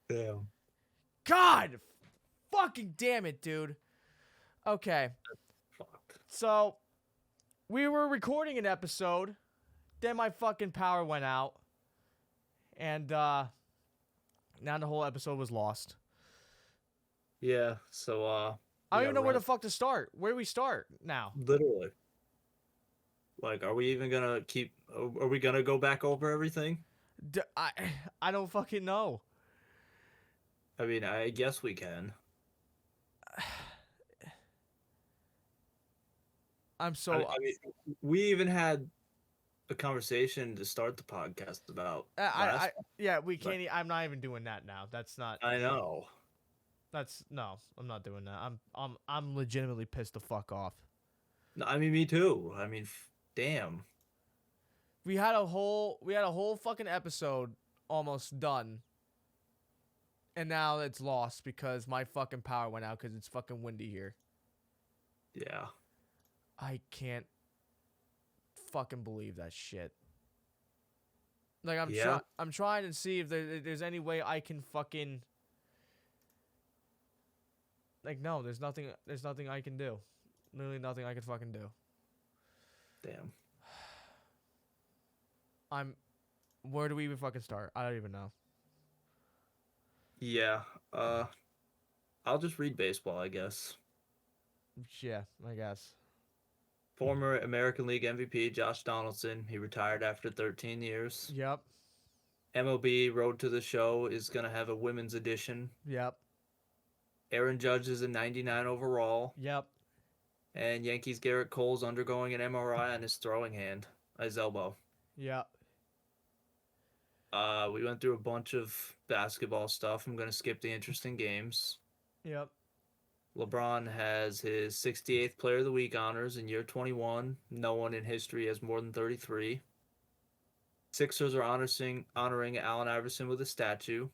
Damn. God, fucking damn it, dude. Okay, Fucked. so we were recording an episode, then my fucking power went out, and now the whole episode was lost. Yeah. So I we don't got even know where run the fuck to start. Where do we start now? literally. Like, are we even gonna keep? Are we gonna go back over everything? D- I I don't fucking know. I mean, I guess we can. I'm I, so I mean, we even had a conversation to start the podcast about I last. yeah, we But can't. I'm not even doing that now. That's not. I know. That's no. I'm not doing that. I'm legitimately pissed the fuck off. No, I mean, me too. I mean, damn. We had a whole fucking episode almost done, and now it's lost because my fucking power went out because it's fucking windy here. Yeah. I can't fucking believe that shit. Like Yeah. I'm trying to see if there's any way I can fucking like no, there's nothing I can do. Literally nothing I can fucking do. Damn. I'm where do we even fucking start? I don't even know. Yeah. Uh, I'll just read baseball, I guess. Yeah, I guess. Former American League MVP Josh Donaldson, he retired after 13 years. Yep. MLB Road to the Show is going to have a women's edition. Yep. Aaron Judge is a 99 overall. Yep. And Yankees Garrett Cole's undergoing an MRI on his throwing hand, his elbow. Yep. We went through a bunch of basketball stuff. I'm going to skip the interesting games. Yep. LeBron has his 68th Player of the Week honors in year 21. No one in history has more than 33. Sixers are honoring Allen Iverson with a statue.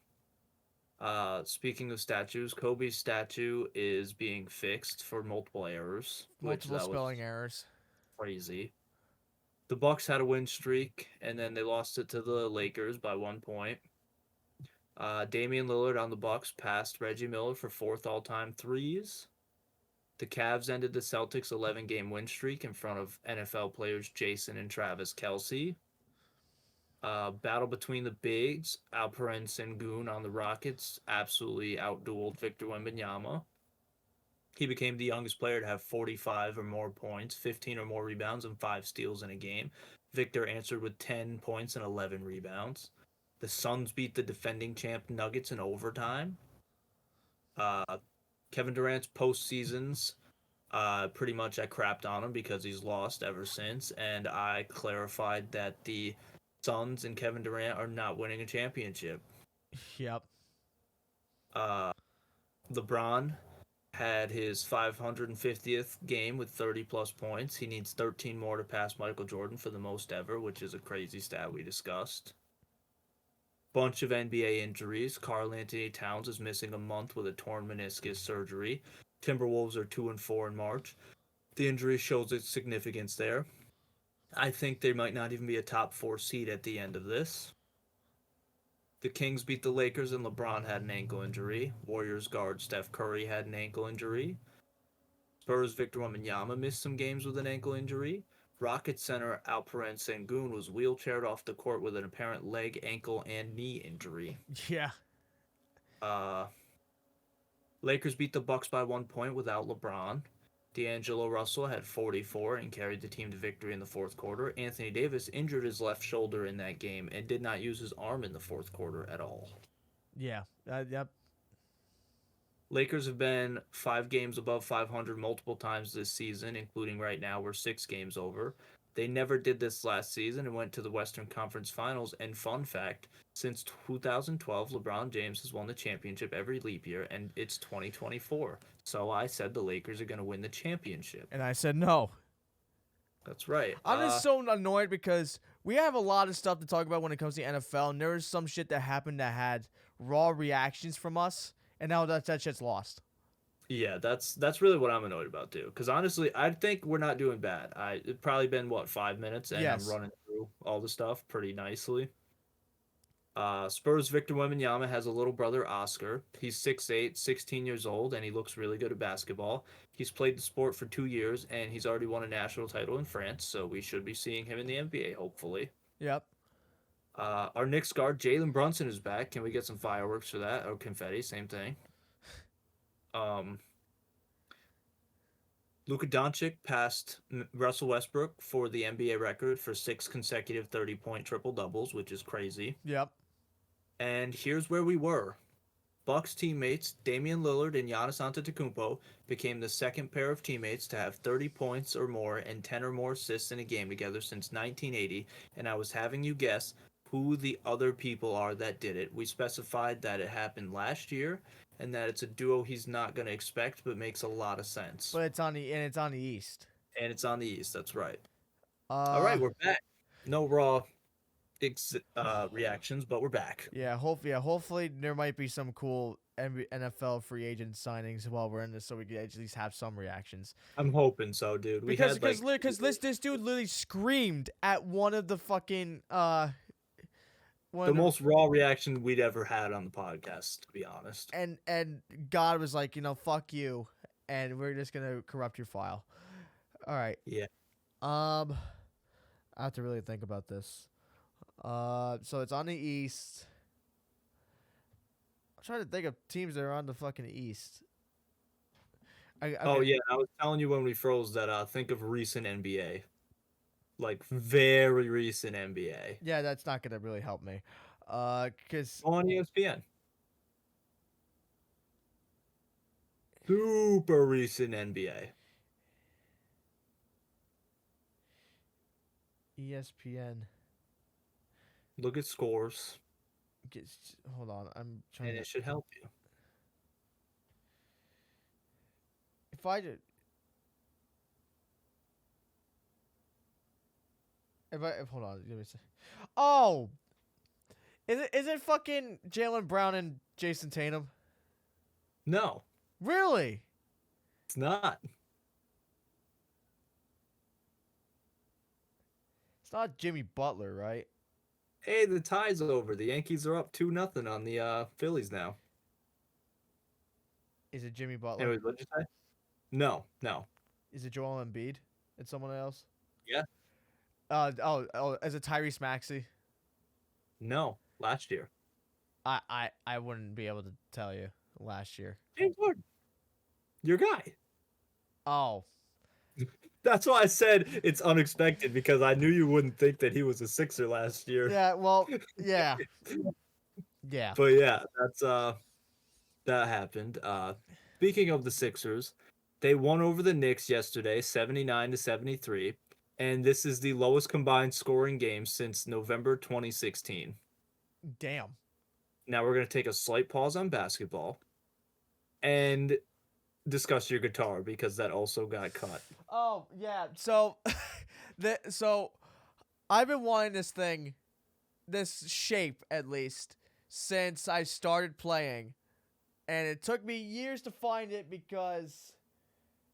Speaking of statues, Kobe's statue is being fixed for multiple errors, which Multiple that was spelling errors. crazy. The Bucks had a win streak, and then they lost it to the Lakers by 1 point. Damian Lillard on the Bucks passed Reggie Miller for fourth all-time threes. The Cavs ended the Celtics' 11-game win streak in front of NFL players Jason and Travis Kelce. Battle between the bigs, Alperen Sengun on the Rockets absolutely outdueled Victor Wembanyama. He became the youngest player to have 45 or more points, 15 or more rebounds, and 5 steals in a game. Victor answered with 10 points and 11 rebounds. The Suns beat the defending champ Nuggets in overtime. Kevin Durant's postseasons, pretty much I crapped on him because he's lost ever since, and I clarified that the Suns and Kevin Durant are not winning a championship. Yep. Uh, LeBron had his 550th game with 30 plus points. He needs 13 more to pass Michael Jordan for the most ever, which is a crazy stat we discussed. Bunch of NBA injuries. Karl Anthony Towns is missing a month with a torn meniscus surgery. Timberwolves are 2-4 in March. The injury shows its significance there. I think they might not even be a top 4 seed at the end of this. The Kings beat the Lakers and LeBron had an ankle injury. Warriors guard Steph Curry had an ankle injury. Spurs Victor Wembanyama missed some games with an ankle injury. Rockets center Alperen Sengun was wheelchaired off the court with an apparent leg, ankle, and knee injury. Yeah. Uh, Lakers beat the Bucks by 1 point without LeBron. D'Angelo Russell had 44 and carried the team to victory in the fourth quarter. Anthony Davis injured his left shoulder in that game and did not use his arm in the fourth quarter at all. Yeah. Yep. Lakers have been 5 games above 500 multiple times this season, including right now we're 6 games over. They never did this last season and went to the Western Conference Finals. And fun fact, since 2012, LeBron James has won the championship every leap year, and it's 2024. So I said the Lakers are going to win the championship. And I said no. That's right. I'm just so annoyed because we have a lot of stuff to talk about when it comes to the NFL, and there is some shit that happened that had raw reactions from us, and now that shit's lost. Yeah, that's really what I'm annoyed about too. Because honestly, I think we're not doing bad. It's probably been what 5 minutes, and Yes. I'm running through all the stuff pretty nicely. Spurs Victor Wembanyama has a little brother, Oscar. He's 6'8", 16 years old, and he looks really good at basketball. He's played the sport for 2 years, and he's already won a national title in France, so we should be seeing him in the NBA, hopefully. Yep. Our Knicks guard, Jalen Brunson, is back. Can we get some fireworks for that? Or confetti, same thing. Um, Luka Doncic passed Russell Westbrook for the NBA record for 6 consecutive 30-point triple-doubles, which is crazy. Yep. And here's where we were. Bucks teammates Damian Lillard and Giannis Antetokounmpo became the second pair of teammates to have 30 points or more and 10 or more assists in a game together since 1980, and I was having you guess who the other people are that did it. We specified that it happened last year and that it's a duo he's not going to expect but makes a lot of sense. But it's on the East. And it's on the East, that's right. All All right, we're back. No raw reactions, but we're back. Yeah, hopefully there might be some cool NFL free agent signings while we're in this, so we can at least have some reactions. I'm hoping so, dude. Because this dude literally screamed at one of the fucking the most raw reaction we'd ever had on the podcast, to be honest. And God was like, fuck you, and we're just gonna corrupt your file. All right. Yeah. I have to really think about this. So it's on the East. I'm trying to think of teams that are on the fucking East. Oh yeah, I was telling you when we froze that think of recent NBA, like very recent NBA. Yeah, that's not gonna really help me. Cause on ESPN. Super recent NBA. ESPN. Look at scores. Hold on, I'm trying. And it should help you. If I did. If hold on, let me see. Oh, is it fucking Jaylen Brown and Jason Tatum? No. Really? It's not. It's not Jimmy Butler, right? Hey, the tie's over. The Yankees are up 2-0 on the Phillies now. Is it Jimmy Butler? Anyways, what'd you say? No. Is it Joel Embiid? It's someone else? Yeah. Is it Tyrese Maxey? No, last year. I wouldn't be able to tell you last year. James Harden. Your guy. Oh. That's why I said it's unexpected, because I knew you wouldn't think that he was a Sixer last year. Yeah, well, yeah. Yeah. But yeah, that's that happened. Speaking of the Sixers, they won over the Knicks yesterday, 79-73, and this is the lowest combined scoring game since November 2016. Damn. Now we're going to take a slight pause on basketball and discuss your guitar, because that also got cut. Oh, yeah. So so I've been wanting this shape at least, since I started playing, and it took me years to find it because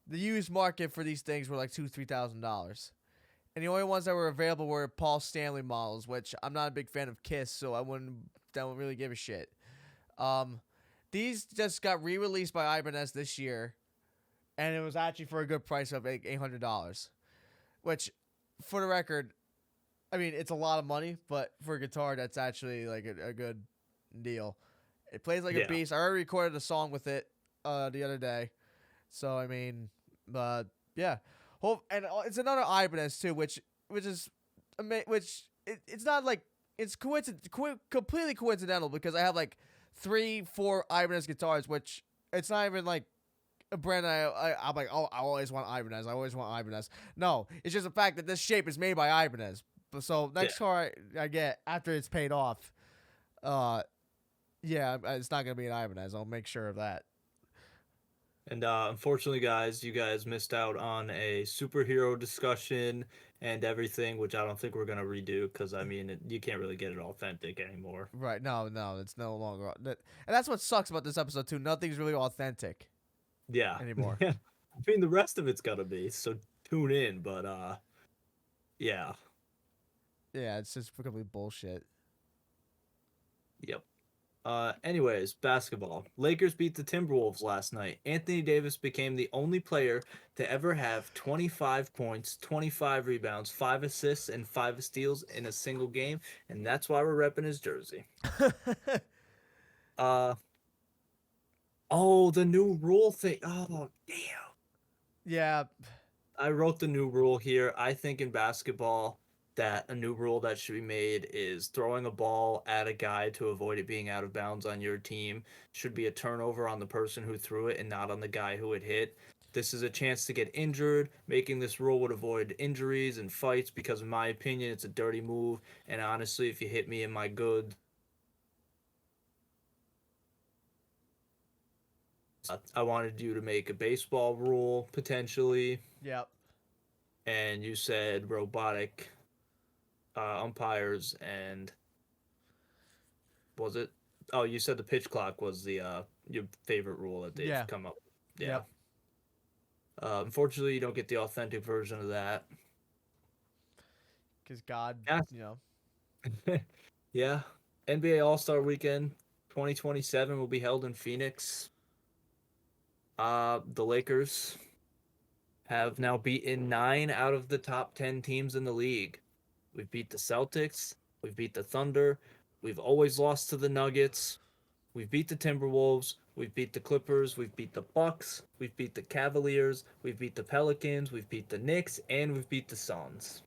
the used market for these things were like $2,000-$3,000. And the only ones that were available were Paul Stanley models, which I'm not a big fan of Kiss, so I don't really give a shit. These just got re-released by Ibanez this year, and it was actually for a good price of like $800, which, for the record, I mean, it's a lot of money, but for a guitar, that's actually like a good deal. It plays like a beast. I already recorded a song with it the other day, so I mean, yeah. And it's another Ibanez too, which is it's not like it's completely coincidental, because I have like 3-4 Ibanez guitars, which it's not even like a brand I'm like, oh, I always want Ibanez. No, it's just the fact that this shape is made by Ibanez. But so next car I get after it's paid off, yeah, it's not gonna be an Ibanez. I'll make sure of that. And unfortunately, guys, you guys missed out on a superhero discussion and everything, which I don't think we're gonna redo, because I mean, you can't really get it authentic anymore. Right? No, it's no longer. And that's what sucks about this episode too. Nothing's really authentic. Yeah. Anymore. Yeah. I mean, the rest of it's gonna be, so tune in. But yeah. Yeah, it's just completely bullshit. Yep. Anyways, basketball. Lakers beat the Timberwolves last night. Anthony Davis became the only player to ever have 25 points, 25 rebounds, 5 assists, and 5 steals in a single game, and that's why we're repping his jersey. Uh oh, the new rule thing. Oh, damn. Yeah. I wrote the new rule here. I think in basketball that a new rule that should be made is throwing a ball at a guy to avoid it being out of bounds on your team should be a turnover on the person who threw it and not on the guy who it hit. This is a chance to get injured. Making this rule would avoid injuries and fights because, in my opinion, it's a dirty move. And honestly, if you hit me in my good, I wanted you to make a baseball rule potentially, Yep. and you said robotic umpires and was it? Oh, you said the pitch clock was the your favorite rule that they've Yeah. come up. Yeah. Yep. Unfortunately, you don't get the authentic version of that. Because God, Yeah. you know. Yeah. NBA All Star Weekend 2027 will be held in Phoenix. The Lakers have now beaten 9 out of the top 10 teams in the league. We've beat the Celtics. We've beat the Thunder. We've always lost to the Nuggets. We've beat the Timberwolves. We've beat the Clippers. We've beat the Bucks. We've beat the Cavaliers. We've beat the Pelicans. We've beat the Knicks, and we've beat the Suns.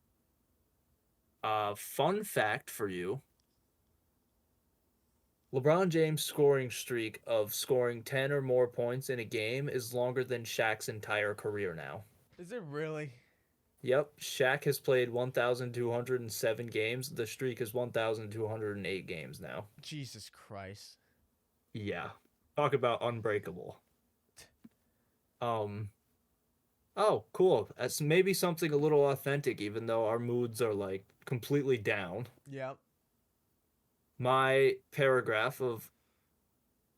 Fun fact for you: LeBron James' scoring streak of scoring 10 or more points in a game is longer than Shaq's entire career now. Is it really? Yep, Shaq has played 1,207 games. The streak is 1,208 games now. Jesus Christ. Yeah. Talk about unbreakable. Um oh, cool. That's maybe something a little authentic even though our moods are like completely down. Yep. My paragraph of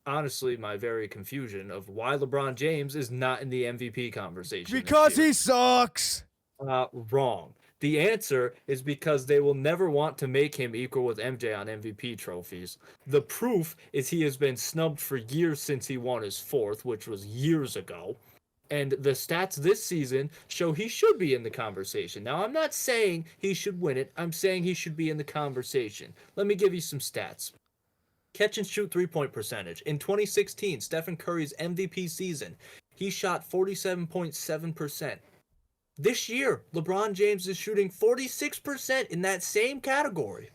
honestly my very confusion of why LeBron James is not in the MVP conversation this Because year. he sucks. Wrong. The answer is because they will never want to make him equal with MJ on MVP trophies. The proof is he has been snubbed for years since he won his fourth, which was years ago. And the stats this season show he should be in the conversation. Now, I'm not saying he should win it. I'm saying he should be in the conversation. Let me give you some stats. Catch and shoot 3-point percentage. In 2016, Stephen Curry's MVP season, he shot 47.7%. This year, LeBron James is shooting 46% in that same category.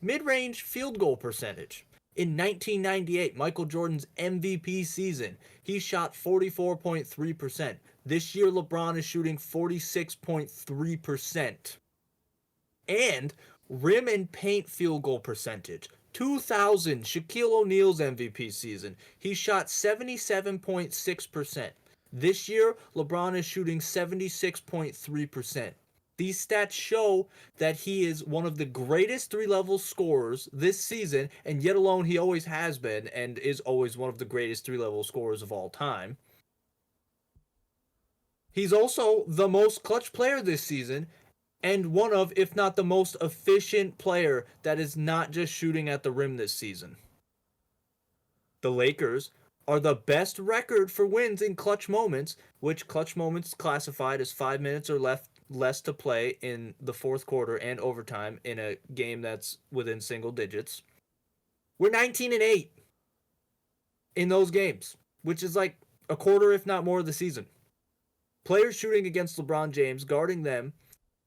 Mid-range field goal percentage. In 1998, Michael Jordan's MVP season, he shot 44.3%. This year, LeBron is shooting 46.3%. And rim and paint field goal percentage. 2000, Shaquille O'Neal's MVP season, he shot 77.6%. This year, LeBron is shooting 76.3%. These stats show that he is one of the greatest three-level scorers this season, and yet alone he always has been and is always one of the greatest three-level scorers of all time. He's also the most clutch player this season and one of, if not the most efficient player that is not just shooting at the rim this season. The Lakers are the best record for wins in clutch moments, which clutch moments classified as 5 minutes or less to play in the fourth quarter and overtime in a game that's within single digits. We're 19-8 in those games, which is like a quarter, if not more, of the season. Players shooting against LeBron James, guarding them,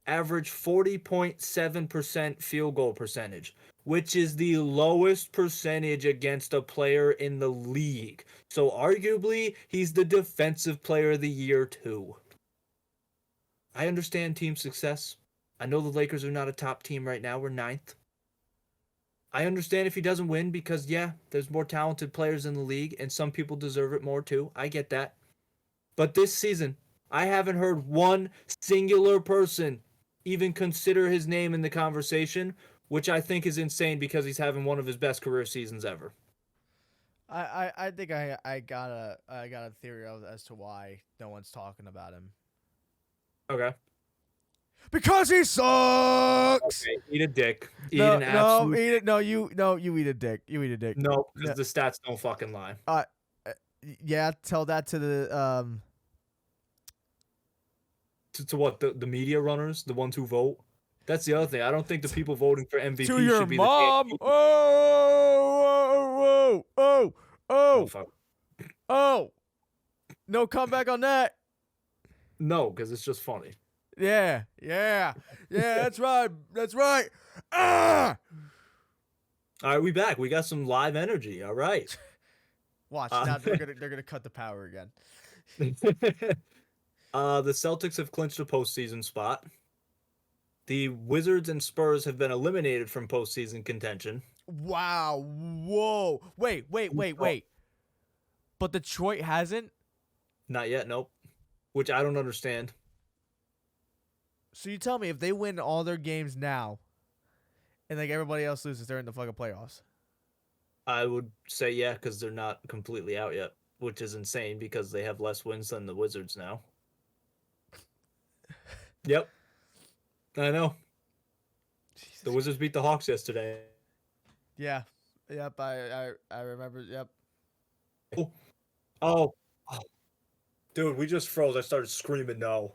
average 40.7% field goal percentage, which is the lowest percentage against a player in the league. So arguably, he's the defensive player of the year too. I understand team success. I know the Lakers are not a top team right now. We're ninth. I understand if he doesn't win because, yeah, there's more talented players in the league and some people deserve it more too. I get that. But this season, I haven't heard one singular person even consider his name in the conversation, which I think is insane because he's having one of his best career seasons ever. I think I got a theory as to why no one's talking about him. Okay. Because he sucks. Okay, eat a dick. Eat No, an no, absolute eat it. No, you eat a dick. You eat a dick. no, No, because the stats don't fucking lie. uh, yeah. Tell that to the To what the media runners, the ones who vote. That's the other thing. I don't think the people voting for to MVP your should be the mom. same. Oh, oh, oh, Oh oh, fuck. oh. No comeback on that. No, because it's just funny. Yeah, yeah, yeah. That's right. That's right. Ah! All right, we back. We got some live energy. All right. Watch Uh, now. They're gonna cut the power again. the Celtics have clinched a postseason spot. The Wizards and Spurs have been eliminated from postseason contention. Wow. Whoa. Wait. But Detroit hasn't. Not yet, nope. Which I don't understand. So you tell me if they win all their games now, and like everybody else loses, they're in the fucking playoffs. I would say yeah, because they're not completely out yet, which is insane because they have less wins than the Wizards now. Yep, I know. Jesus. The Wizards beat the Hawks yesterday. Yeah. Yep. I remember. Yep. Oh, dude, we just froze. I started screaming no.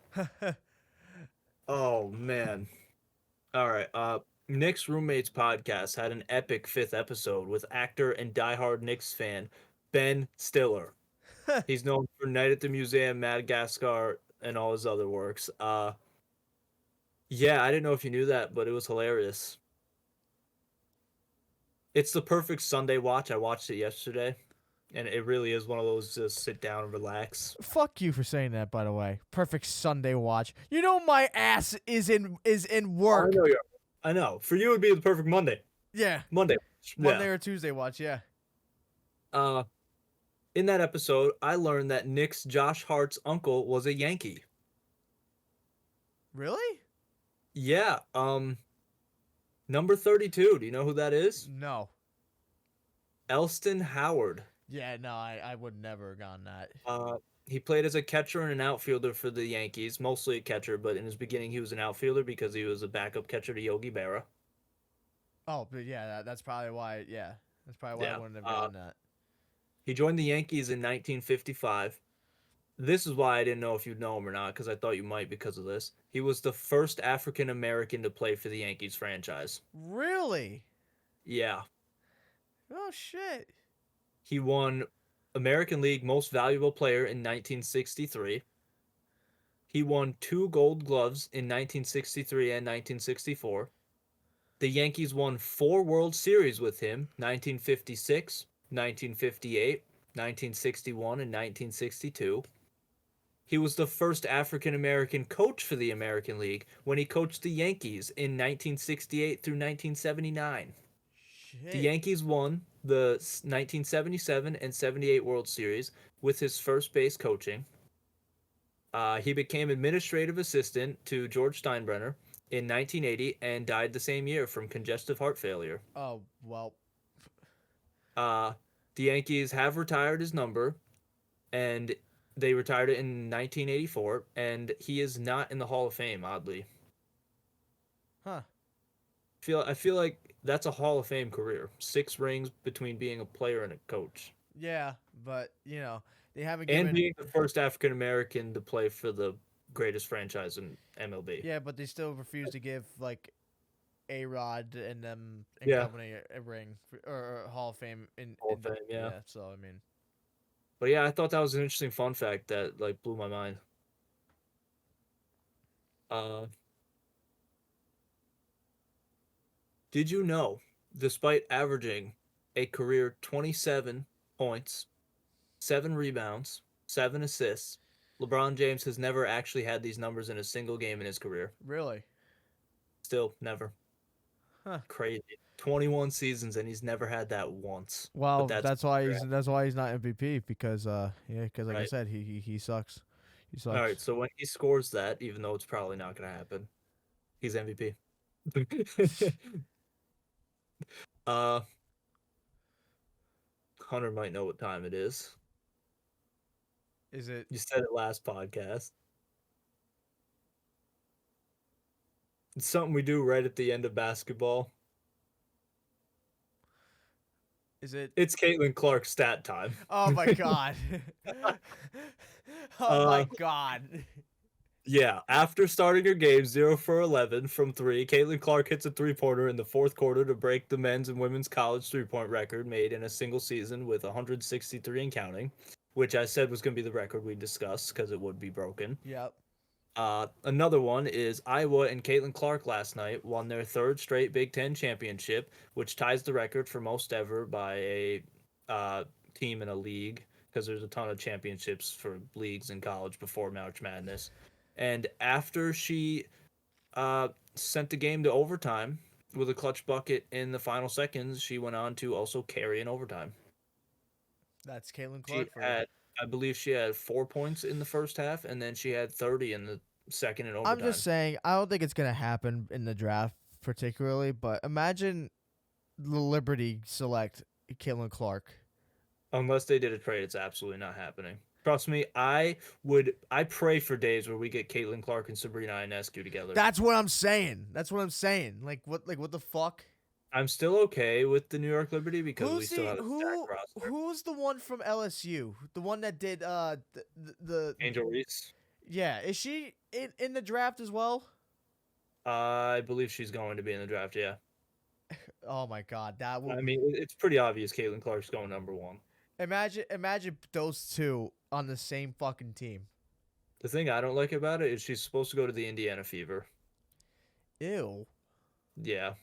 Oh man. All right. Nick's Roommates podcast had an epic fifth episode with actor and diehard Knicks fan Ben Stiller. He's known for Night at the Museum, Madagascar, and all his other works. Yeah, I didn't know if you knew that, but it was hilarious. It's the perfect Sunday watch. I watched it yesterday, and it really is one of those just sit down and relax. Fuck you for saying that. By the way, perfect Sunday watch. You know my ass is in work. I know you. I know. For you, it would be the perfect Monday. Yeah. Monday. Monday Yeah. or Tuesday watch. Yeah. In that episode, I learned that Nick's Josh Hart's uncle was a Yankee. Really? Yeah. Number 32. Do you know who that is? No. Elston Howard. Yeah. No. I would never have gone that. He played as a catcher and an outfielder for the Yankees, mostly a catcher, but in his beginning he was an outfielder because he was a backup catcher to Yogi Berra. Oh, but yeah, that's probably why. Yeah, that's probably why Yeah, I wouldn't have done that. He joined the Yankees in 1955. This is why I didn't know if you'd know him or not, because I thought you might because of this. He was the first African American to play for the Yankees franchise. Really? Yeah. Oh shit. He won American League Most Valuable Player in 1963. He won 2 Gold Gloves in 1963 and 1964. The Yankees won 4 World Series with him, 1956, 1958, 1961, and 1962. He was the first African American coach for the American League when he coached the Yankees in 1968 through 1979. Shit. The Yankees won the 1977 and 78 World Series with his first base coaching. He became administrative assistant to George Steinbrenner in 1980 and died the same year from congestive heart failure. Oh well. The Yankees have retired his number, and they retired it in 1984, and he is not in the Hall of Fame, oddly. Huh. I feel like that's a Hall of Fame career. 6 rings between being a player and a coach. Yeah, but you know they haven't And given. being the first African American to play for the greatest franchise in MLB. Yeah, but they still refuse to give like A-Rod and them and Yeah. company a ring or Hall of Fame in Hall of Fame, yeah. So I mean, But yeah, I thought that was an interesting fun fact that like blew my mind. Did you know, despite averaging a career 27 points, 7 rebounds, 7 assists, LeBron James has never actually had these numbers in a single game in his career. really? Still, never. Huh. Crazy. 21 seasons and he's never had that once. Well, But that's why he's not MVP because because like I Right. said, he sucks. He sucks. All right, so when he scores that, even though it's probably not going to happen, he's MVP. Hunter might know what time it is. Is it? You said it last podcast. It's something we do right at the end of basketball. Is it? It's Caitlin Clark stat time. Oh my god. Oh my Uh, god. yeah. After starting her game 0 for 11 from three, Caitlin Clark hits a three-pointer in the fourth quarter to break the men's and women's college three-point record made in a single season with 163 and counting, which I said was going to be the record we discussed because it would be broken. Yep. Another one is Iowa and Caitlin Clark last night won their third straight Big Ten championship, which ties the record for most ever by a team in a league because there's a ton of championships for leagues in college before March Madness. And after she sent the game to overtime with a clutch bucket in the final seconds, she went on to also carry in overtime. That's Caitlin She Clark for you. had, I believe, she had 4 points in the first half, and then she had 30 in the second in overtime. I'm just saying, I don't think it's gonna happen in the draft particularly, but imagine the Liberty select Caitlin Clark. Unless they did a trade, it's absolutely not happening. Trust me, I pray for days where we get Caitlin Clark and Sabrina Ionescu together. That's what I'm saying. That's what I'm saying. Like what the fuck? I'm still okay with the New York Liberty because we still have a stacked roster. Who's the one from LSU? The one that did the Angel Reese. Yeah, is she in the draft as well? I believe she's going to be in the draft, yeah. Oh my god, that would I mean, it's pretty obvious Caitlin Clark's going number one. imagine those two on the same fucking team. The thing I don't like about it is she's supposed to go to the Indiana Fever. Ew. Yeah.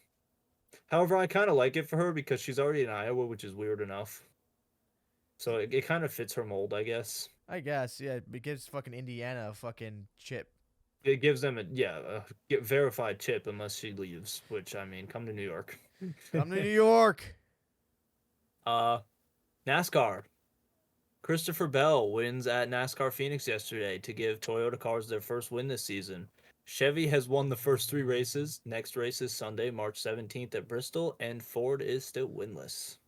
However, I kind of like it for her because she's already in Iowa, which is weird enough. So it kind of fits her mold, I guess. I guess, yeah, it gives fucking Indiana a fucking chip. It gives them a get verified chip unless she leaves, which I mean, come to New York. Come to New York. NASCAR. Christopher Bell wins at NASCAR Phoenix yesterday to give Toyota cars their first win this season. Chevy has won the first three races. Next race is Sunday, March 17th at Bristol, and Ford is still winless.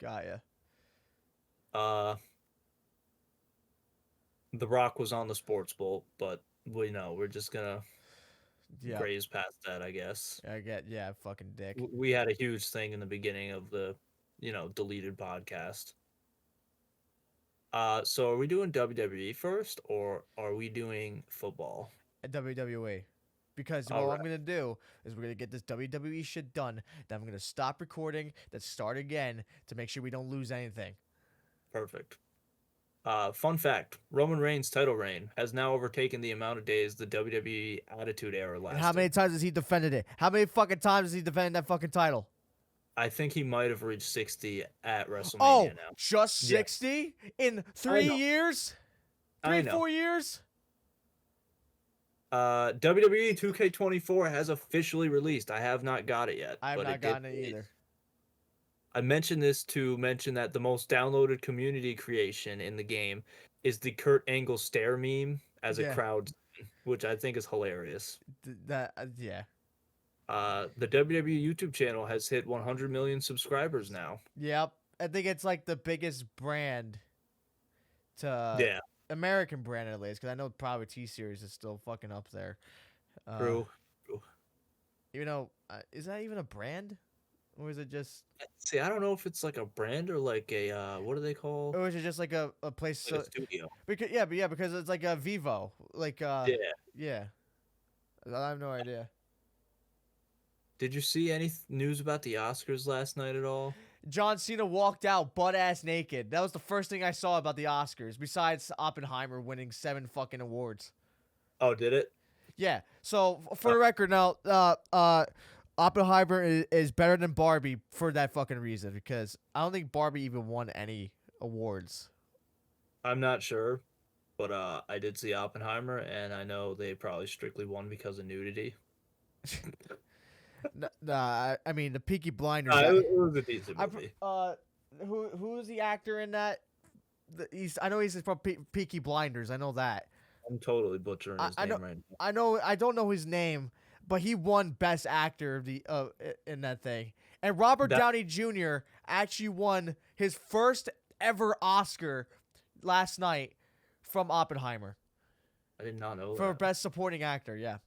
Got ya. The Rock was on the Sports Bowl, but we're just gonna Yeah. graze past that, I guess. Yeah, fucking dick. We had a huge thing in the beginning of the, deleted podcast. So are we doing WWE first, or are we doing football? At WWE. Because what I'm going to do is we're going to get this WWE shit done. Then I'm going to stop recording, then start again to make sure we don't lose anything. Perfect. Fun fact, Roman Reigns' title reign has now overtaken the amount of days the WWE Attitude Era lasted. And how many times has he defended it? How many fucking times has he defended that fucking title? I think he might have reached 60 at WrestleMania Oh, now. just 60 in 3 years? 3, 4 years? WWE 2K24 has officially released. I have not got it yet. I have but not gotten it either. I mentioned this to mention that the most downloaded community creation in the game is the Kurt Angle stare meme as a crowd, which I think is hilarious. Yeah. The WWE YouTube channel has hit 100 million subscribers now. Yep. I think it's like the biggest brand to American brand at least, because I know probably T-Series is still fucking up there. True. You know, is that even a brand? Or is it just... See, I don't know if it's like a brand or like a, what do they call? Or is it just like a place... Like a studio. Because it's like a Vivo. Like, yeah. I have no idea. Did you see any news about the Oscars last night at all? John Cena walked out butt-ass naked. That was the first thing I saw about the Oscars, besides Oppenheimer winning 7 fucking awards. Oh, did it? Yeah. So, for the record now, Oppenheimer is better than Barbie for that fucking reason, because I don't think Barbie even won any awards. I'm not sure, but I did see Oppenheimer, and I know they probably strictly won because of nudity. Nah, I mean the Peaky Blinders. It was a decent movie. Who's the actor in that? I know he's from Peaky Blinders. I know that. I'm totally butchering his name right now. I know. I don't know his name, but he won Best Actor of the in that thing. And Robert Downey Jr. actually won his first ever Oscar last night from Oppenheimer. I did not know for that. Best Supporting Actor. Yeah.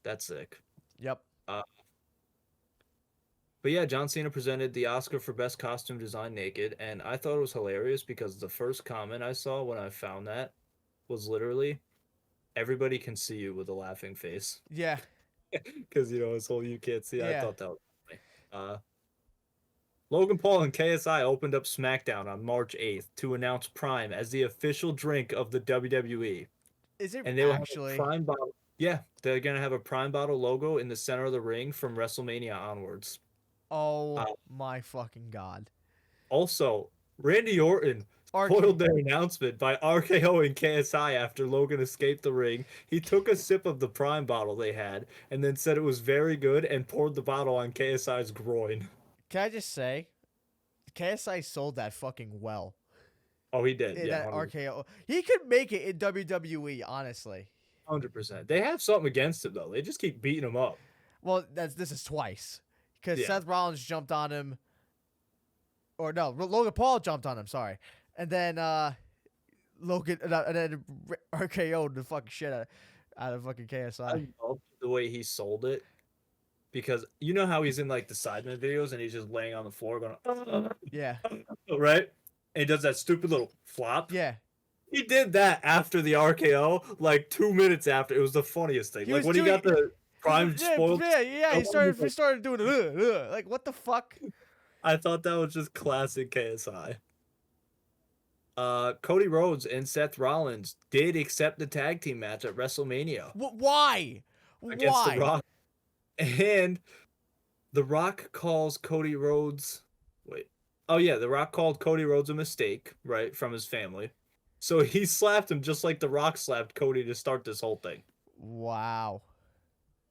That's sick. Yep. Uh, but yeah, John Cena presented the Oscar for Best Costume Design naked, and I thought it was hilarious because the first comment I saw when I found that was literally, "Everybody can see you," with a laughing face. Yeah. Because, his whole "you can't see." I Yeah. thought that was funny. Logan Paul and KSI opened up SmackDown on March 8th to announce Prime as the official drink of the WWE. Is it And they will have a actually? Prime bottle. Yeah, they're going to have a Prime bottle logo in the center of the ring from WrestleMania onwards. Oh Uh, my fucking god. Also, Randy Orton Arc. spoiled their announcement by RKO and KSI after Logan escaped the ring. He took a sip of the Prime bottle they had and then said it was very good and poured the bottle on KSI's groin. Can I just say, KSI sold that fucking well. Oh, he did. In Yeah, that 100%. RKO. He could make it in WWE, honestly. 100%. They have something against him though. They just keep beating him up. Well, this is twice. Because Yeah. Seth Rollins jumped on him. Or no, Logan Paul jumped on him, sorry. And then RKO'd the fucking shit out of fucking KSI. I love the way he sold it because you know how he's in like the Sidemen videos and he's just laying on the floor going, Yeah. right? And he does that stupid little flop. Yeah. He did that after the RKO, like 2 minutes after. It was the funniest thing. He Like was when he got the Prime Yeah, spoiled. yeah. He started doing like what the fuck? I thought that was just classic KSI. Cody Rhodes and Seth Rollins did accept the tag team match at WrestleMania Why? against Why? The Rock. And The Rock calls Cody Rhodes. Wait. Oh, yeah. The Rock called Cody Rhodes a mistake, right, from his family. So he slapped him just like The Rock slapped Cody to start this whole thing. Wow.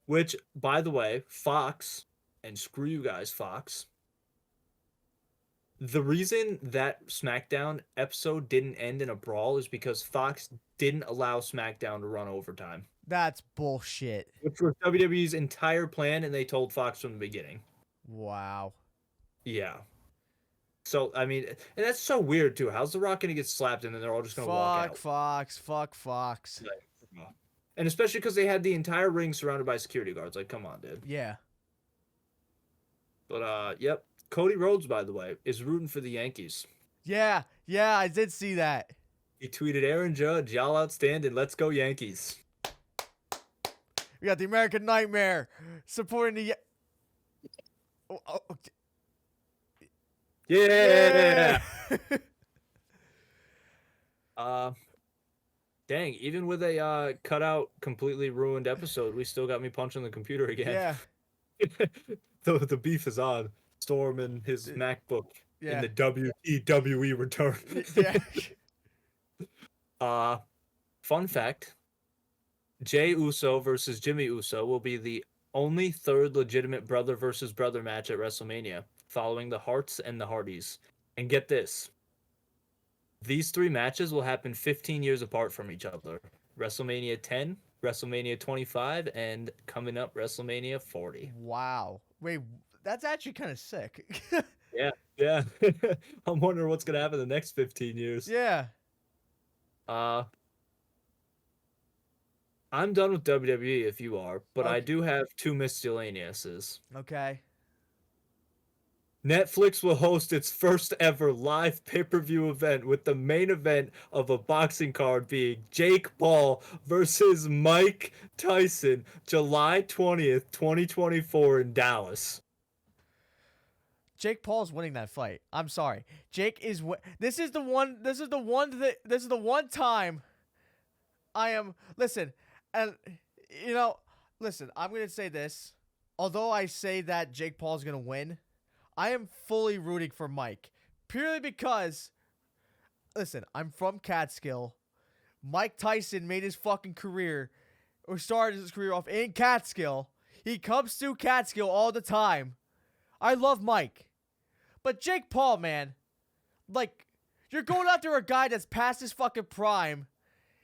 Which, by the way, Fox, and screw you guys, Fox. The reason that SmackDown episode didn't end in a brawl is because Fox didn't allow SmackDown to run overtime. That's bullshit. Which was WWE's entire plan, and they told Fox from the beginning. Wow. Yeah. So, I mean, and that's so weird, too. How's The Rock going to get slapped, and then they're all just going to walk out? Fuck Fox. And especially because they had the entire ring surrounded by security guards. Like, come on, dude. Yeah. But, yep. Cody Rhodes, by the way, is rooting for the Yankees. Yeah, I did see that. He tweeted, "Aaron Judge, y'all outstanding. Let's go Yankees." We got the American Nightmare supporting the. Okay. Yeah. Dang. Even with a cut out, completely ruined episode, we still got me punching the computer again. Yeah. The beef is on. Storm and his MacBook Yeah. in the WWE return. Yeah. Fun fact: Jey Uso versus Jimmy Uso will be the only third legitimate brother versus brother match at WrestleMania, following the Harts and the Hardys. And get this: these three matches will happen 15 years apart from each other. WrestleMania 10, WrestleMania 25, and coming up WrestleMania 40. Wow. Wait, that's actually kind of sick. Yeah. I'm wondering what's gonna happen the next 15 years. Yeah. I'm done with WWE if you are, but I Okay. do have two miscellaneouses. Okay. Netflix will host its first ever live pay-per-view event, with the main event of a boxing card being Jake Paul versus Mike Tyson, July 20th, 2024 in Dallas. Jake Paul's winning that fight. I'm sorry. Jake is this is the one time I am listen, and listen, I'm going to say this. Although I say that Jake Paul's going to win, I am fully rooting for Mike. Purely because listen, I'm from Catskill. Mike Tyson made his fucking career or started his career off in Catskill. He comes to Catskill all the time. I love Mike. But Jake Paul, man, like, you're going after a guy that's past his fucking prime.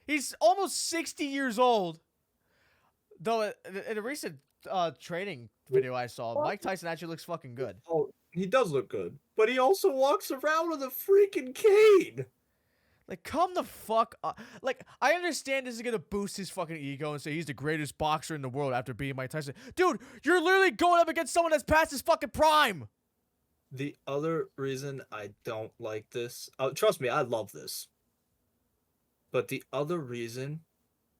He's almost 60 years old. Though, in a recent training video I saw, Mike Tyson actually looks fucking good. Oh, he does look good, but he also walks around with a freaking cane. Like, come the fuck up. Like, I understand this is gonna boost his fucking ego and say he's the greatest boxer in the world after beating Mike Tyson. Dude, you're literally going up against someone that's past his fucking prime. The other reason I don't like this, trust me, I love this. But the other reason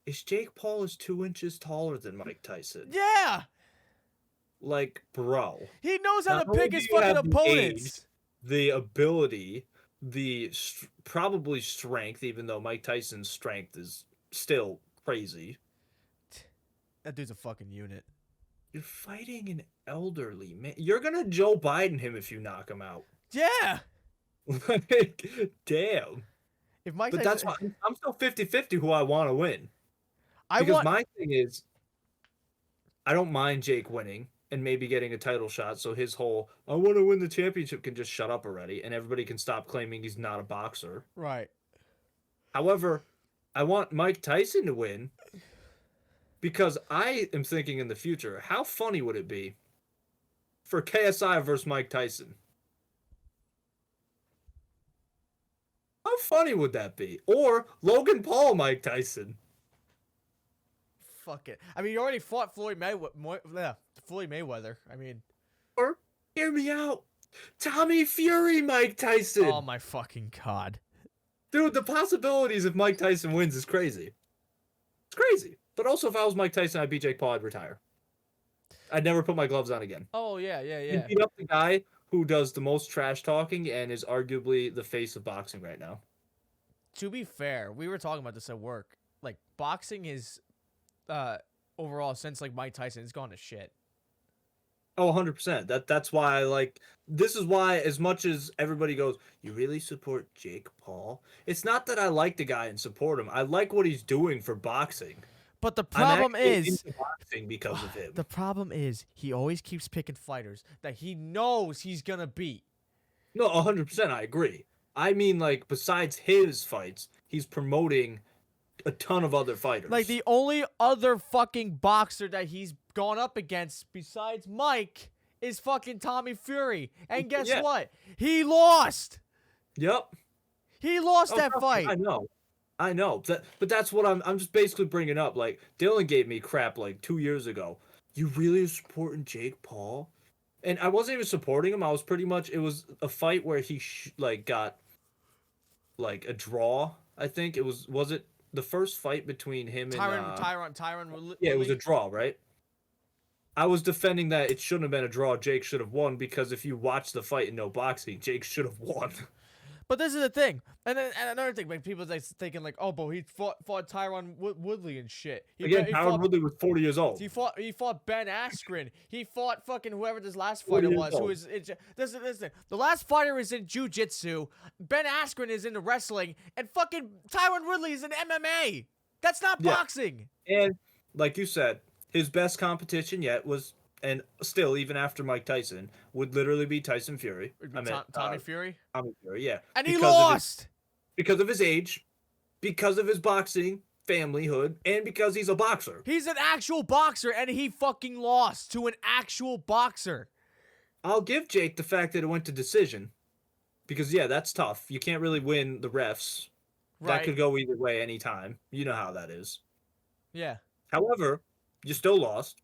is Jake Paul is 2 inches taller than Mike Tyson. Yeah. Like, bro. He knows how Not to pick only his do you fucking have the opponents. The ability, probably strength, even though Mike Tyson's strength is still crazy. That dude's a fucking unit. You're fighting an elderly man. You're gonna Joe Biden him if you knock him out. Yeah. Like, damn. If Mike But Tyson, that's why I'm still 50-50 who I want to win. I Because want. my thing is, I don't mind Jake winning and maybe getting a title shot, so his whole "I want to win the championship" can just shut up already, and everybody can stop claiming he's not a boxer. Right. However, I want Mike Tyson to win because I am thinking in the future, how funny would it be for KSI versus Mike Tyson? How funny would that be? Or Logan Paul, Mike Tyson. Fuck it. I mean, you already fought Floyd Mayweather. I mean, Or, hear me out, Tommy Fury, Mike Tyson. oh my fucking god. Dude, the possibilities if Mike Tyson wins is crazy. It's crazy. But also, if I was Mike Tyson, I'd beat Jake Paul, I'd retire. I'd never put my gloves on again. Oh yeah, yeah, yeah. And beat up the guy who does the most trash talking and is arguably the face of boxing right now. To be fair, we were talking about this at work. Like, boxing is, overall, since like Mike Tyson, it's gone to shit. Oh, 100%. That's why this is why, as much as everybody goes, you really support Jake Paul? It's not that I like the guy and support him. I like what he's doing for boxing. But the I'm problem actually is, into boxing because of him. the problem is he always keeps picking fighters that he knows he's gonna beat. No, 100%, I agree. I mean, like, besides his fights, he's promoting a ton of other fighters. Like, the only other fucking boxer that he's gone up against besides Mike is fucking Tommy Fury. And guess Yeah. what? He lost. Yep. He lost Oh, that trust me, fight. I know. But that's what I'm just basically bringing up. Like, Dylan gave me crap like 2 years ago. You really supporting Jake Paul? And I wasn't even supporting him. I was pretty much. It was a fight where he got like a draw. I think it was. Was it the first fight between him and Tyron. Yeah, it was a draw, right? I was defending that it shouldn't have been a draw. Jake should have won because if you watch the fight and know boxing, Jake should have won. But this is the thing, and another thing, like people like thinking like, oh, but he fought Tyron Woodley and shit. Again, Tyron Woodley was 40 years old. He fought Ben Askren. He fought fucking whoever this last 40 fighter years was. Who old. is listen. The last fighter is in jiu-jitsu. Ben Askren is in the wrestling, and fucking Tyron Woodley is in MMA. That's not Yeah. boxing. And like you said, his best competition yet was, and still even after Mike Tyson, would literally be Tyson Fury. Tommy Fury, Tommy Fury, yeah. and he Because of lost. because of his age, because of his boxing familyhood, and because he's a boxer. He's an actual boxer, and he fucking lost to an actual boxer. I'll give Jake the fact that it went to decision. Because yeah, that's tough. You can't really win the refs. Right? That could go either way anytime. You know how that is. Yeah. However, you still lost.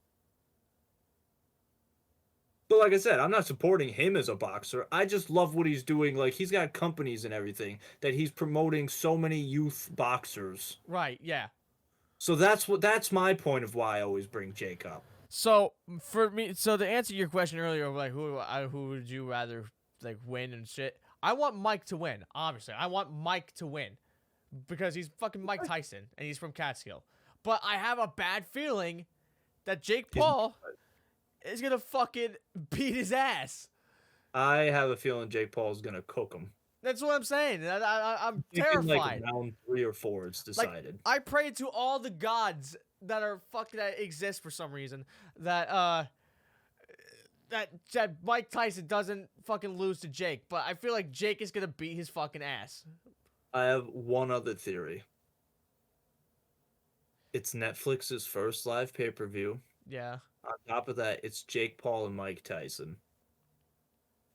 But like I said, I'm not supporting him as a boxer. I just love what he's doing. Like, he's got companies and everything that he's promoting so many youth boxers. Right. Yeah. So that's my point of why I always bring Jake up. So for me, so to answer your question earlier, of like who would you rather like win and shit? I want Mike to win. Obviously, I want Mike to win because he's fucking Mike Tyson and he's from Catskill. But I have a bad feeling that Jake Paul is gonna fucking beat his ass. I have a feeling Jake Paul's gonna cook him. That's what I'm saying. I'm Thinking, terrified. like round 3 or 4, it's decided. I pray to all the gods that are fucking that exist for some reason that that Mike Tyson doesn't fucking lose to Jake, but I feel like Jake is gonna beat his fucking ass. I have one other theory. It's Netflix's first live pay-per-view. Yeah. On top of that, it's Jake Paul and Mike Tyson.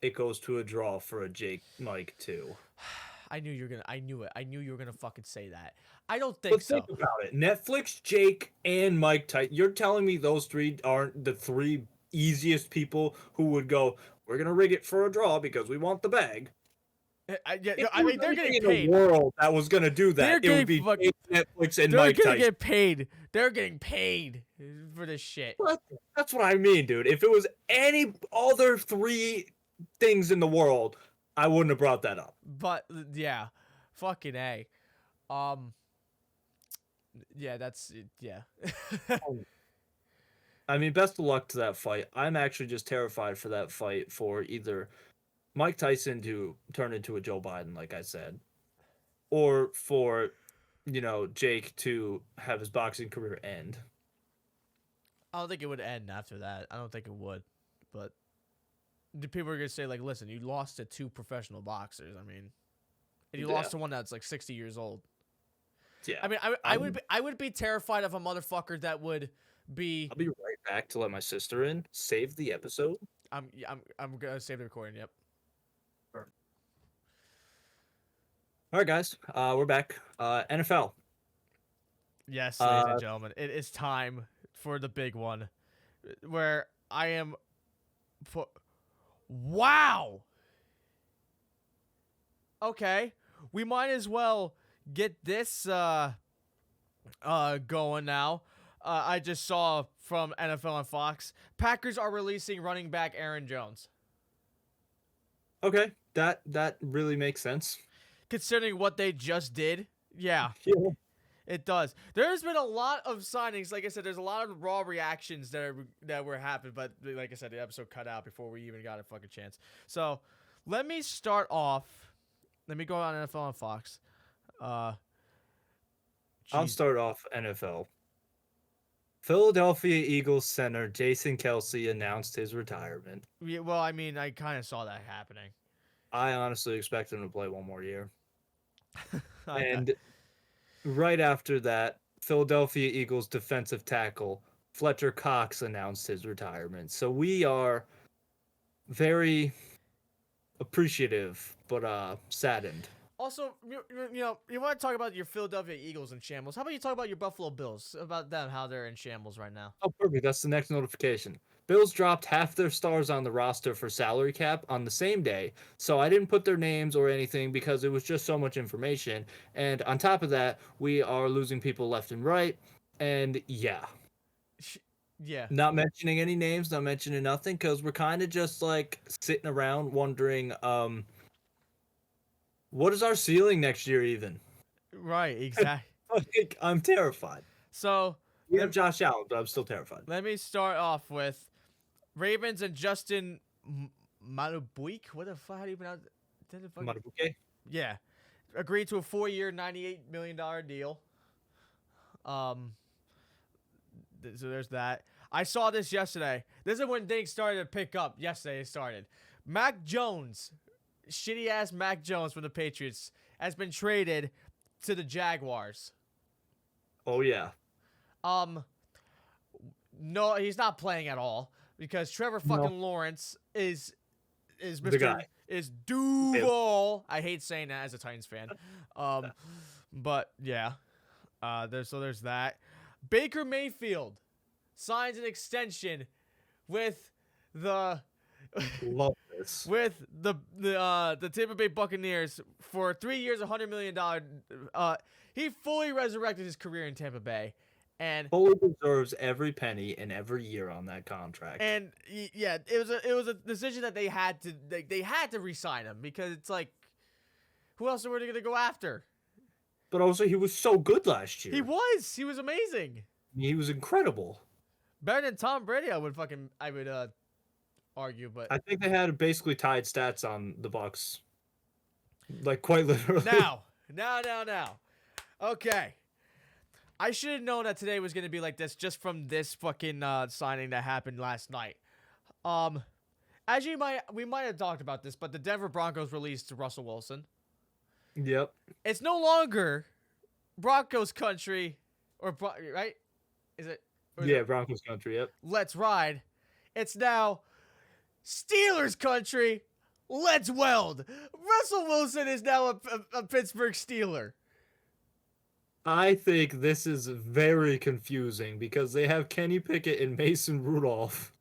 It goes to a draw for a Jake Mike too. I knew you were gonna. I knew it. I knew you were gonna fucking say that. I don't But think so. think about it. Netflix, Jake, and Mike Tyson. You're telling me those three aren't the three easiest people who would go, we're going to rig it for a draw because we want the bag. Yeah, If I there mean, was they're anything getting in paid. the world that was going to do They're that, it would be getting Jake, Netflix, and They're Mike gonna Tyson. get paid. They're getting paid for this shit. That's what I mean, dude. If it was any other three things in the world, I wouldn't have brought that up. But yeah, fucking A. Yeah, that's yeah. I mean, best of luck to that fight. I'm actually just terrified for that fight for either Mike Tyson to turn into a Joe Biden, like I said, or for, Jake to have his boxing career end. I don't think it would end after that. I don't think it would. But the people are gonna say like, listen, you lost to two professional boxers. I mean, and you lost to one that's like 60 years old. Yeah. I mean, I would be terrified of a motherfucker that would be. I'll be right back to let my sister in. Save the episode. I'm gonna save the recording. Yep. All right, guys. We're back. NFL. Yes, ladies and gentlemen, it is time for the big one, where I am. Wow. Okay, we might as well get this going now. I just saw from NFL and Fox, Packers are releasing running back Aaron Jones. Okay, that really makes sense. Considering what they just did, yeah. It does. There's been a lot of signings. Like I said, there's a lot of raw reactions that were happening, but like I said, the episode cut out before we even got a fucking chance. So let me start off. Let me go on NFL and Fox. I'll start off NFL. Philadelphia Eagles center Jason Kelce announced his retirement. Yeah, well, I mean, I kind of saw that happening. I honestly expect him to play one more year. And right after that, Philadelphia Eagles defensive tackle Fletcher Cox announced his retirement. So we are very appreciative, but saddened. Also, you want to talk about your Philadelphia Eagles in shambles. How about you talk about your Buffalo Bills, about them, how they're in shambles right now? Oh, perfect. That's the next notification. Bills dropped half their stars on the roster for salary cap on the same day, so I didn't put their names or anything because it was just so much information. And on top of that, we are losing people left and right. And yeah. Not mentioning any names, not mentioning nothing, because we're kind of just like sitting around wondering, what is our ceiling next year even? Right, exactly. I'm terrified. So we have Josh Allen, but I'm still terrified. Let me start off with Ravens and Justin Madubuike. What the fuck? How do you pronounce it? Madubuike? Yeah. Agreed to a 4-year, $98 million deal. So there's that. I saw this yesterday. This is when things started to pick up. Yesterday it started. Mac Jones, shitty ass Mac Jones from the Patriots, has been traded to the Jaguars. Oh yeah. No, he's not playing at all because Trevor fucking Lawrence is Mr. The guy. Is Duval. I hate saying that as a Titans fan. But yeah. There's that. Baker Mayfield signs an extension with the love this. with the Tampa Bay Buccaneers for 3 years, $100 million. He fully resurrected his career in Tampa Bay, and fully deserves every penny and every year on that contract. And yeah, it was a decision that they had to re-sign him because it's like, who else were they gonna go after? But also, he was so good last year. He was amazing. He was incredible. Better than Tom Brady, I would argue, but I think they had basically tied stats on the Bucs, like quite literally. Now. Okay. I should have known that today was going to be like this just from this fucking signing that happened last night. As we might have talked about this, but the Denver Broncos released Russell Wilson. Yep. It's no longer Broncos country, right? Is it? Yeah, Broncos country. Yep. Let's ride. It's now Steelers country. Let's weld. Russell Wilson is now a Pittsburgh Steeler. I think this is very confusing because they have Kenny Pickett and Mason Rudolph,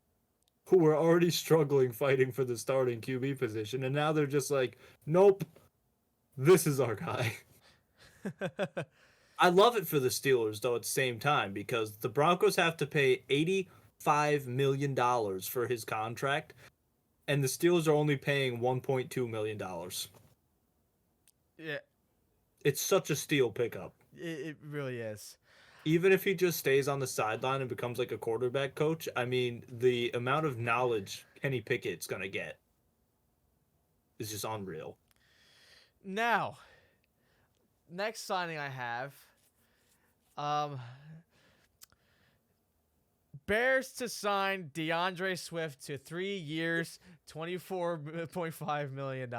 who were already struggling fighting for the starting QB position, and now they're just like, nope, this is our guy. I love it for the Steelers, though, at the same time, because the Broncos have to pay $85 million for his contract, and the Steelers are only paying $1.2 million. Yeah, It's such a steal pickup. it really is. Even if he just stays on the sideline and becomes like a quarterback coach, I mean, the amount of knowledge Kenny Pickett's going to get is just unreal. Now, next signing I have, Bears to sign DeAndre Swift to 3 years, $24.5 million.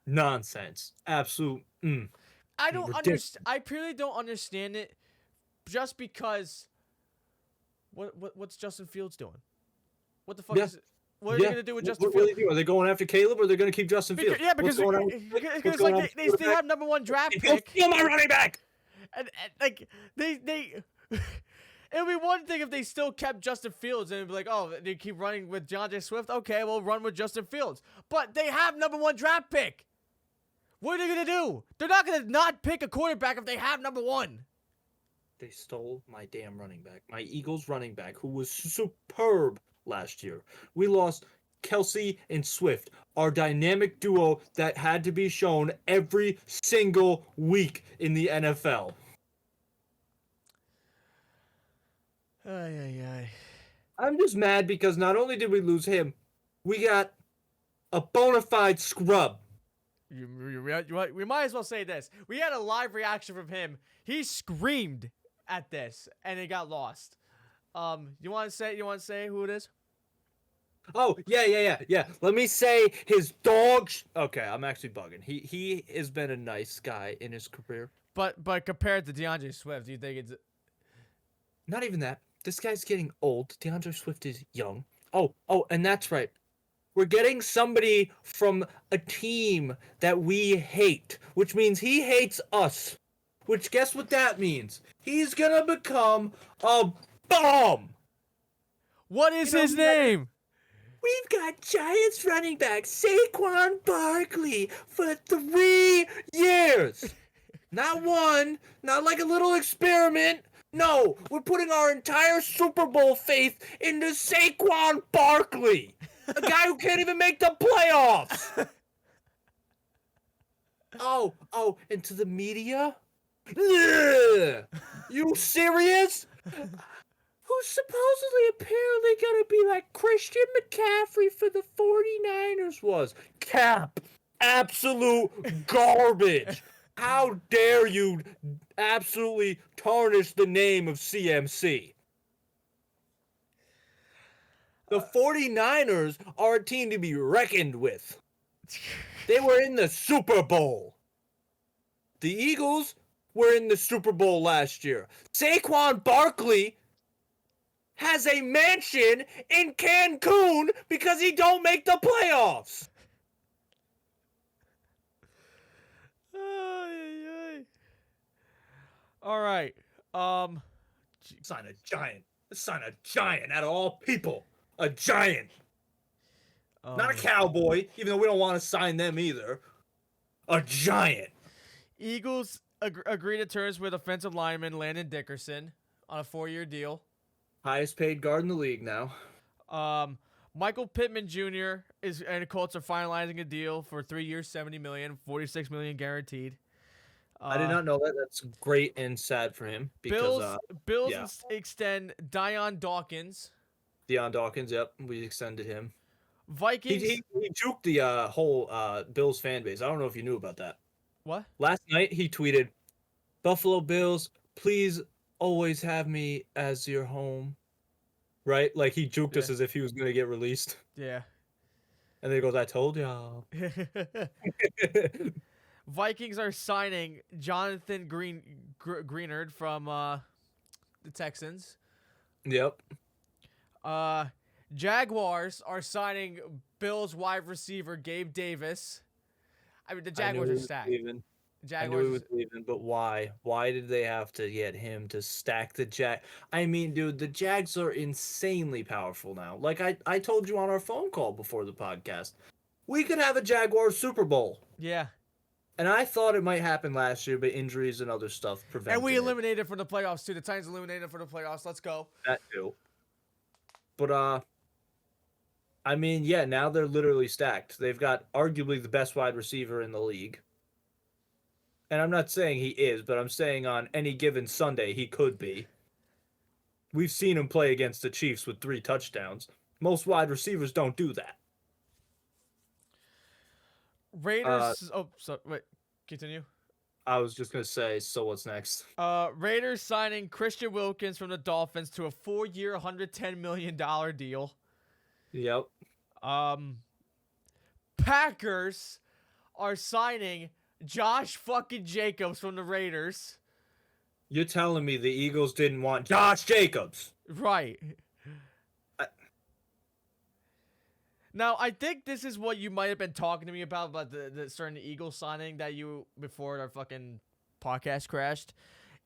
Nonsense. Absolute. I don't Ridiculous. understand. I purely don't understand it. Just because, what's Justin Fields doing? What the fuck Yeah. is? What are they gonna do with Justin What do Fields? they do? Are they going after Caleb or are they going to keep Justin Fields? Yeah, because What's going on? it's What's going on like with they quarterback? have number one draft Go pick, steal my running back. and like they it would be one thing if they still kept Justin Fields and it'd be like, oh, they keep running with DeAndre Swift. Okay, we'll run with Justin Fields. But they have number one draft pick. What are they gonna do? They're not gonna not pick a quarterback if they have number one. They stole my damn running back, my Eagles running back, who was superb last year. We lost Kelsey and Swift, our dynamic duo that had to be shown every single week in the NFL. Ay. I'm just mad because not only did we lose him, we got a bona fide scrub. We might as well say this. We had a live reaction from him. He screamed at this, and it got lost. You want to say who it is? Oh, yeah. Let me say his dog. Okay, I'm actually bugging. He has been a nice guy in his career. But compared to DeAndre Swift, do you think it's? Not even that. This guy's getting old. DeAndre Swift is young. Oh, and that's right. We're getting somebody from a team that we hate, which means he hates us. Which, guess what that means? He's gonna become a bomb. What is his name? We've got Giants running back Saquon Barkley for 3 years. Not one, not like a little experiment. No, we're putting our entire Super Bowl faith into Saquon Barkley, a guy who can't even make the playoffs. Oh, and to the media? Ugh. You serious? Who's supposedly apparently gonna be like Christian McCaffrey for the 49ers was. Cap. Absolute garbage. How dare you absolutely tarnish the name of CMC? The 49ers are a team to be reckoned with. They were in the Super Bowl. The Eagles were in the Super Bowl last year. Saquon Barkley has a mansion in Cancun because he don't make the playoffs. All right. Sign a giant. Sign a giant out of all people. A giant. Not a cowboy, even though we don't want to sign them either. A giant. Eagles agree to terms with offensive lineman Landon Dickerson on a 4-year deal. Highest paid guard in the league now. Michael Pittman Jr. and the Colts are finalizing a deal for 3 years, $70 million, $46 million guaranteed. I did not know that. That's great and sad for him. Because, Bills extend Deion Dawkins. Deion Dawkins, yep, we extended him. Vikings. He juked the whole Bills fan base. I don't know if you knew about that. What? Last night he tweeted, "Buffalo Bills, please always have me as your home." Right? Like he juked us as if he was gonna get released. Yeah. And then he goes, "I told y'all." Vikings are signing Jonathan Greenard from the Texans. Yep. Jaguars are signing Bills wide receiver Gabe Davis. I mean, the I knew Jaguars he are was stacked. leaving. I knew Jaguars. he was leaving, but why? Why did they have to get him to stack the Jag? I mean, dude, the Jags are insanely powerful now. Like I told you on our phone call before the podcast, we could have a Jaguars Super Bowl. Yeah. And I thought it might happen last year, but injuries and other stuff prevented And we it. eliminated from the playoffs too. The Titans eliminated from the playoffs. Let's go. That too. But I mean, yeah, now they're literally stacked. They've got arguably the best wide receiver in the league. And I'm not saying he is, but I'm saying on any given Sunday he could be. We've seen him play against the Chiefs with 3 touchdowns. Most wide receivers don't do that. Raiders. Wait. Continue. I was just gonna say, so what's next? Raiders signing Christian Wilkins from the Dolphins to a 4-year, $110 million deal. Yep. Packers are signing Josh fucking Jacobs from the Raiders. You're telling me the Eagles didn't want Josh Jacobs? Right. Now, I think this is what you might have been talking to me about the certain Eagles signing that you, before our fucking podcast crashed.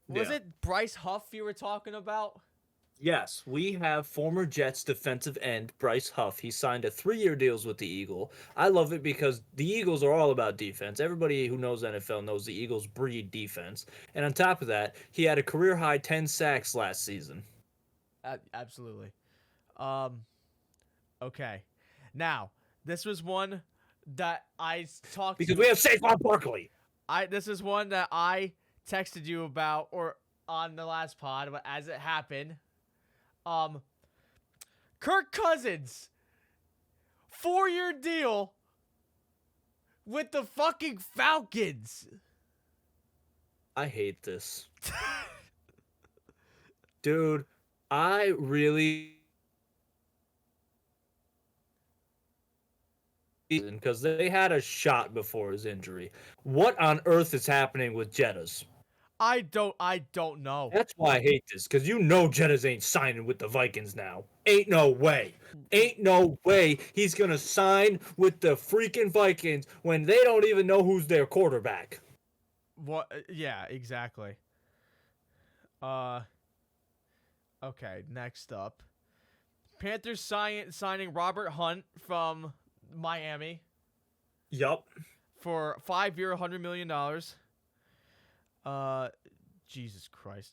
Was Yeah. it Bryce Huff you were talking about? Yes, we have former Jets defensive end Bryce Huff. He signed a 3-year deals with the Eagle. I love it because the Eagles are all about defense. Everybody who knows NFL knows the Eagles breed defense. And on top of that, he had a career high 10 sacks last season. Absolutely. Okay. Now, this was one that I talked Because to. we have Saquon Barkley. This is one that I texted you about or on the last pod, but as it happened, Kirk Cousins, 4-year deal with the fucking Falcons. I hate this. Dude, I really... because they had a shot before his injury. What on earth is happening with Jettas? I don't know. That's why I hate this, because you know Jettas ain't signing with the Vikings now. Ain't no way. Ain't no way he's going to sign with the freaking Vikings when they don't even know who's their quarterback. What? Yeah, exactly. Okay, next up. Panthers signing Robert Hunt from Miami Yup. for 5-year, $100 million. Jesus Christ.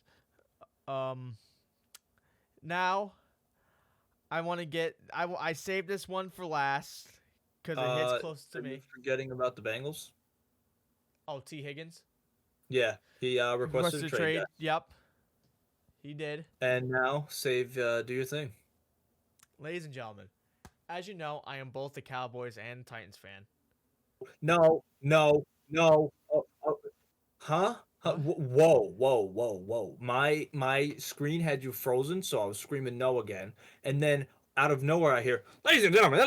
Now, I want to get. I saved this one for last because it hits close to Are you me. forgetting about the Bengals? Oh, T. Higgins Yeah, he requested a trade. Back. Yep, he did. And now, do your thing. Ladies and gentlemen, as you know, I am both a Cowboys and Titans fan. No. Huh? Whoa. My screen had you frozen, so I was screaming no again. And then out of nowhere, I hear, ladies and gentlemen,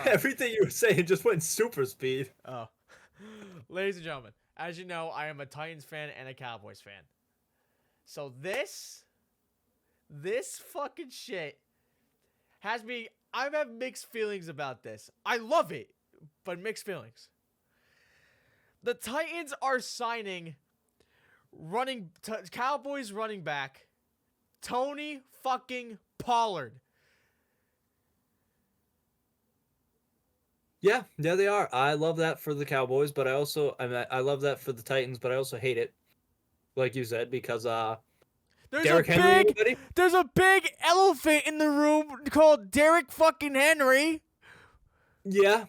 everything you were saying just went super speed. Oh. Ladies and gentlemen, as you know, I am a Titans fan and a Cowboys fan. So this fucking shit has me. I have mixed feelings about this. I love it, but mixed feelings. The Titans are signing Cowboys running back Tony fucking Pollard. Yeah, they are. I love that for the Cowboys, but I love that for the Titans, but I also hate it, like you said, because Derrick Henry. There's a big elephant in the room called Derrick fucking Henry. Yeah.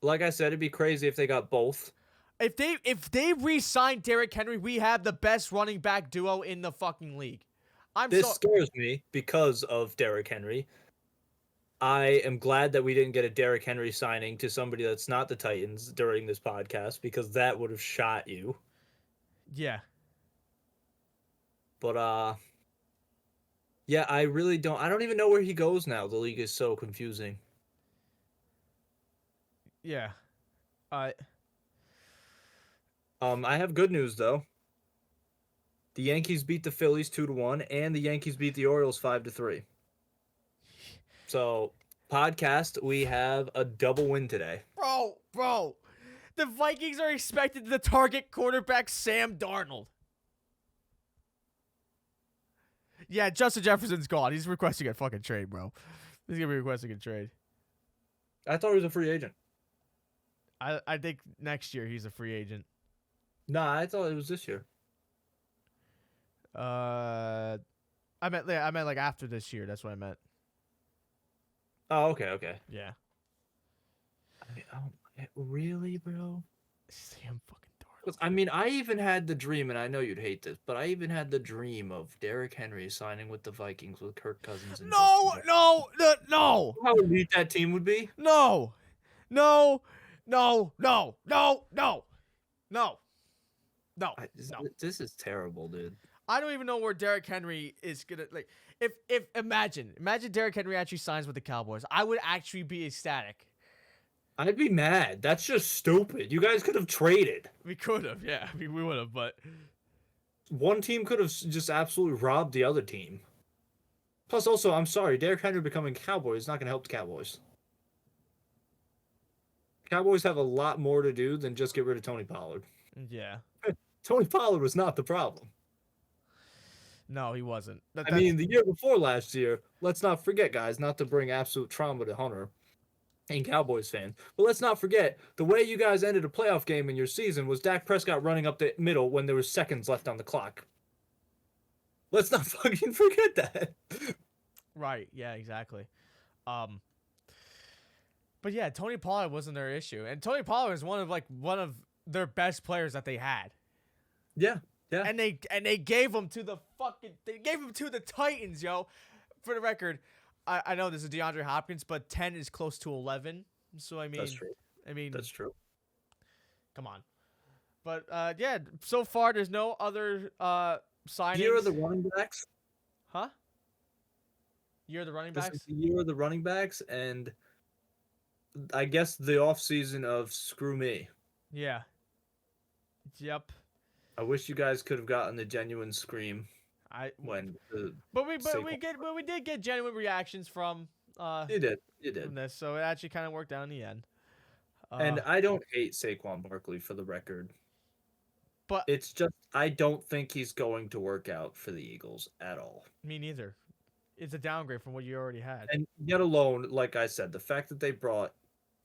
Like I said, it'd be crazy if they got both. If they re-sign Derrick Henry, we have the best running back duo in the fucking league. This scares me because of Derrick Henry. I am glad that we didn't get a Derrick Henry signing to somebody that's not the Titans during this podcast, because that would have shot you. Yeah. But yeah, I don't even know where he goes now. The league is so confusing. Yeah. I have good news though. The Yankees beat the Phillies 2-1, and the Yankees beat the Orioles 5-3. So podcast, we have a double win today. Bro, the Vikings are expected to target quarterback Sam Darnold. Yeah, Justin Jefferson's gone. He's requesting a fucking trade, bro. He's gonna be requesting a trade. I thought he was a free agent. I think next year he's a free agent. Nah, I thought it was this year. I meant like after this year. That's what I meant. Oh, okay. Yeah. Really, bro? Sam fucking Darnold. 'Cause, I mean, I even had the dream, and I know you'd hate this, but I even had the dream of Derrick Henry signing with the Vikings with Kirk Cousins. And No. How elite that team would be? No. This is terrible, dude. I don't even know where Derrick Henry is gonna like. If imagine Derrick Henry actually signs with the Cowboys, I would actually be ecstatic. I'd be mad. That's just stupid. You guys could have traded. We could have, yeah, we would have, but One team could have just absolutely robbed the other team. Plus, also, I'm sorry, Derrick Henry becoming Cowboy is not going to help the Cowboys. Cowboys have a lot more to do than just get rid of Tony Pollard. yeah, Tony Pollard was not the problem. no, he wasn't. I mean, the year before last year, let's not forget, guys, not to bring absolute trauma to Hunter and Cowboys fans, but let's not forget the way you guys ended a playoff game in your season was Dak Prescott running up the middle when there was seconds left on the clock. Let's not fucking forget that. right, yeah, exactly. But yeah, Tony Pollard wasn't their issue, and Tony Pollard was one of their best players that they had. Yeah. And they gave him to the Titans, yo. For the record, I know this is DeAndre Hopkins, but 10 is close to 11. So I mean, That's true. That's true. Come on. But yeah, so far there's no other signings. Year of the running backs. Huh? Year of the running This backs? is the year of the running backs, and I guess the offseason of screw me. Yeah. Yep. I wish you guys could have gotten the genuine scream when the But we did get genuine reactions from you did. from this, so it actually kind of worked out in the end. And I don't hate Saquon Barkley, for the record. But It's just I don't think he's going to work out for the Eagles at all. me neither. It's a downgrade from what you already had. And yet alone, like I said, the fact that they brought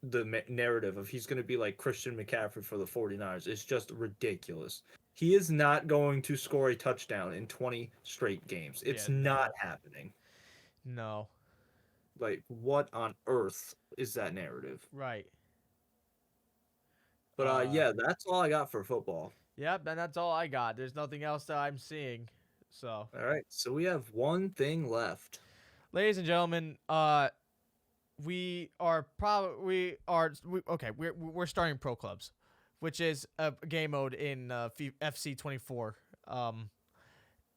the narrative of he's going to be like Christian McCaffrey for the 49ers is just ridiculous. He is not going to score a touchdown in 20 straight games. It's not happening. No. Like, what on earth is that narrative? Right. But yeah, that's all I got for football. Yep, and that's all I got. There's nothing else that I'm seeing. So, All right, so we have one thing left. ladies and gentlemen, we're starting pro clubs, which is a game mode in FC 24.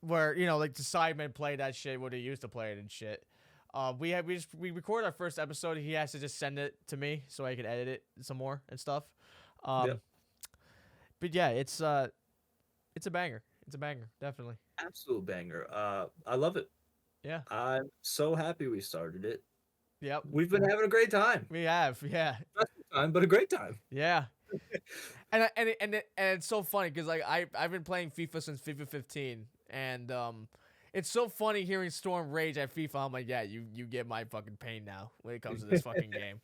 Where like the sidemen play that shit where they used to play it and shit. We recorded our first episode. He has to just send it to me so I can edit it some more and stuff. Yep. But yeah, it's a banger. It's a banger, definitely. Absolute banger. I love it. Yeah. I'm so happy we started it. Yep. We've been having a great time. We have, yeah. Time, but a great time. Yeah. and it's so funny because like I've been playing FIFA since FIFA 15, and it's so funny hearing Storm rage at FIFA. I'm like, yeah, you get my fucking pain now when it comes to this fucking game.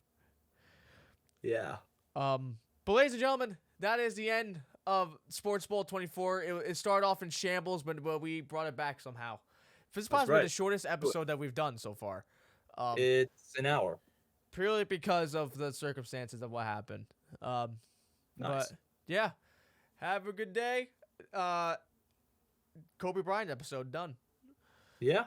Yeah. But ladies and gentlemen, that is the end of Sports Bowl 24. It started off in shambles, but we brought it back somehow. This is possibly the shortest episode that we've done so far. It's an hour. Purely because of the circumstances of what happened. Nice. But yeah, have a good day. Kobe Bryant episode done. Yeah.